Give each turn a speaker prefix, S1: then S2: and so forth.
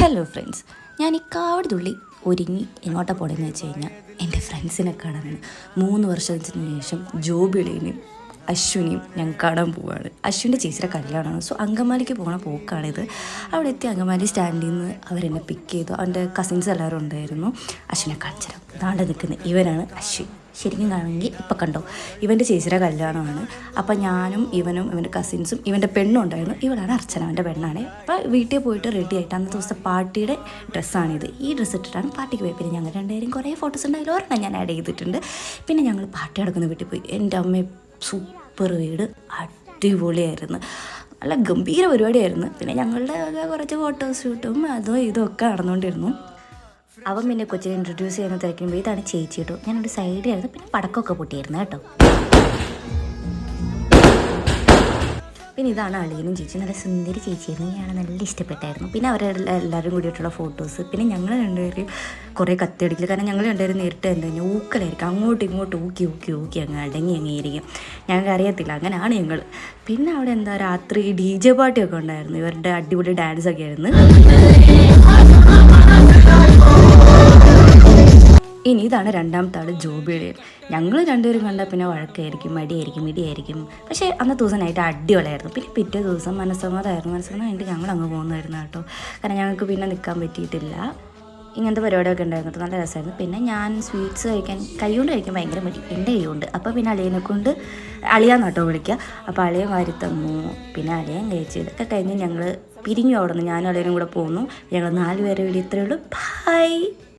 S1: Hello friends, ഞാൻ ഈ കാവടുതുള്ളി ഒരുങ്ങി എങ്ങോട്ടാണ് പോകണമെന്ന് വെച്ച് കഴിഞ്ഞാൽ എൻ്റെ ഫ്രണ്ട്സിനെ കാണാനാണ്. 3 വർഷത്തിന് ശേഷം ജോബിളേനെയും അശ്വിനിയും ഞാൻ കാണാൻ പോവുകയാണ്. അശ്വിൻ്റെ ചേച്ചിയുടെ കല്യാണമാണ്. സോ അങ്കമാലിക്ക് പോകുന്ന പോക്കാണിത്. അവിടെ എത്തി അങ്കമാലി സ്റ്റാൻഡിൽ നിന്ന് അവരെന്നെ പിക്ക് ചെയ്തു. അവൻ്റെ കസിൻസ് എല്ലാവരും ഉണ്ടായിരുന്നു. അശ്വിനെ കാണിച്ചു തരാം. താണ്ടെ നിൽക്കുന്ന ഇവനാണ് അശ്വിൻ. ശരിക്കും കാണുമെങ്കിൽ ഇപ്പം കണ്ടോ, ഇവൻ്റെ ചേച്ചിയുടെ കല്യാണമാണ്. അപ്പം ഞാനും ഇവനും ഇവൻ്റെ കസിൻസും ഇവൻ്റെ പെണ്ണും ഉണ്ടായിരുന്നു. ഇവളാണ് അർച്ചന, അവൻ്റെ പെണ്ണാണ്. അപ്പോൾ വീട്ടിൽ പോയിട്ട് റെഡി ആയിട്ട് അന്നത്തെ ദിവസത്തെ പാർട്ടിയുടെ ഡ്രസ്സാണിത്. ഈ ഡ്രസ്സ് ഇട്ടിട്ടാണ് പാർട്ടിക്ക് പോയി. പിന്നെ ഞങ്ങൾ രണ്ടുപേരും കുറേ ഫോട്ടോസ് ഉണ്ട്, അതിലൊരെണ്ണം ഞാൻ ആഡ് ചെയ്തിട്ടുണ്ട്. പിന്നെ ഞങ്ങൾ പാർട്ടി നടക്കുന്ന വീട്ടിൽ പോയി. എൻ്റെ അമ്മ സൂപ്പർ വീട്, അടിപൊളിയായിരുന്നു, നല്ല ഗംഭീര പരിപാടിയായിരുന്നു. പിന്നെ ഞങ്ങളുടെ കുറച്ച് ഫോട്ടോസ് ഷൂട്ടും അതും ഇതും ഒക്കെ നടന്നുകൊണ്ടിരുന്നു. അവൻ പിന്നെ കൊച്ചിനെ ഇൻട്രൊഡ്യൂസ് ചെയ്യുന്ന തിരക്കുമ്പോൾ ഇതാണ് ചേച്ചി കേട്ടോ. ഞാനൊരു സൈഡിലായിരുന്നു. പിന്നെ പടക്കമൊക്കെ പൊട്ടിയായിരുന്നു കേട്ടോ. പിന്നെ ഇതാണ് അളിയനും ചേച്ചി, നല്ല സുന്ദരി ചേച്ചിയായിരുന്നു. ഞാൻ നല്ല ഇഷ്ടപ്പെട്ടായിരുന്നു. പിന്നെ അവരെല്ലാവരും കൂടിയിട്ടുള്ള ഫോട്ടോസ്. പിന്നെ ഞങ്ങൾ രണ്ടുപേരും കുറേ കത്തിയടിക്കില്ല, കാരണം ഞങ്ങൾ രണ്ടുപേരും നേരിട്ട് എന്താ കഴിഞ്ഞാൽ ഊക്കലായിരിക്കും, അങ്ങോട്ടും ഇങ്ങോട്ടും ഊക്കി അങ്ങ് അടങ്ങിയിരിക്കും. ഞങ്ങൾക്ക് അറിയത്തില്ല, അങ്ങനെയാണ് ഞങ്ങൾ. പിന്നെ അവിടെ എന്താ രാത്രി DJ പാർട്ടിയൊക്കെ ഉണ്ടായിരുന്നു. ഇവരുടെ അടിപൊളി ഡാൻസൊക്കെ ആയിരുന്നു. ഇനി ഇതാണ് രണ്ടാമത്തെ ആൾ, ജോബിളിയൻ. ഞങ്ങൾ രണ്ടുപേരും കണ്ടാൽ പിന്നെ വഴക്കായിരിക്കും, ഇടിയായിരിക്കും. പക്ഷേ അന്നത്തെ ദിവസം നൈറ്റ് അടിപൊളിയായിരുന്നു. പിന്നെ പിറ്റേ ദിവസം മനസ്സമ്മതമായിരുന്നു. മനസ്സമ്മതം കഴിഞ്ഞിട്ട് ഞങ്ങൾ അങ്ങ് പോകുന്നതായിരുന്നു കേട്ടോ. കാരണം ഞങ്ങൾക്ക് പിന്നെ നിൽക്കാൻ പറ്റിയിട്ടില്ല. ഇങ്ങനത്തെ പരിപാടിയൊക്കെ ഉണ്ടായിരുന്നു, നല്ല രസമായിരുന്നു. പിന്നെ ഞാൻ സ്വീറ്റ്സ് കൈകൊണ്ട് കഴിക്കാൻ ഭയങ്കര മടി, എൻ്റെ കൈകൊണ്ട്. അപ്പോൾ പിന്നെ അളിയനെ കൊണ്ട് അളിയാന്നാട്ടോ വിളിക്കുക. അപ്പോൾ അളിയൻ വാരി തന്നു. പിന്നെ അളിയൻ കഴിച്ചു. ഇതൊക്കെ കഴിഞ്ഞ് ഞങ്ങൾ പിരിഞ്ഞു. അവിടെ നിന്ന് ഞാനും അളിയനും കൂടെ പോന്നു. ഞങ്ങൾ 4 പേരെ വീട് ഇത്രയേ ഉള്ളൂ. ബൈ.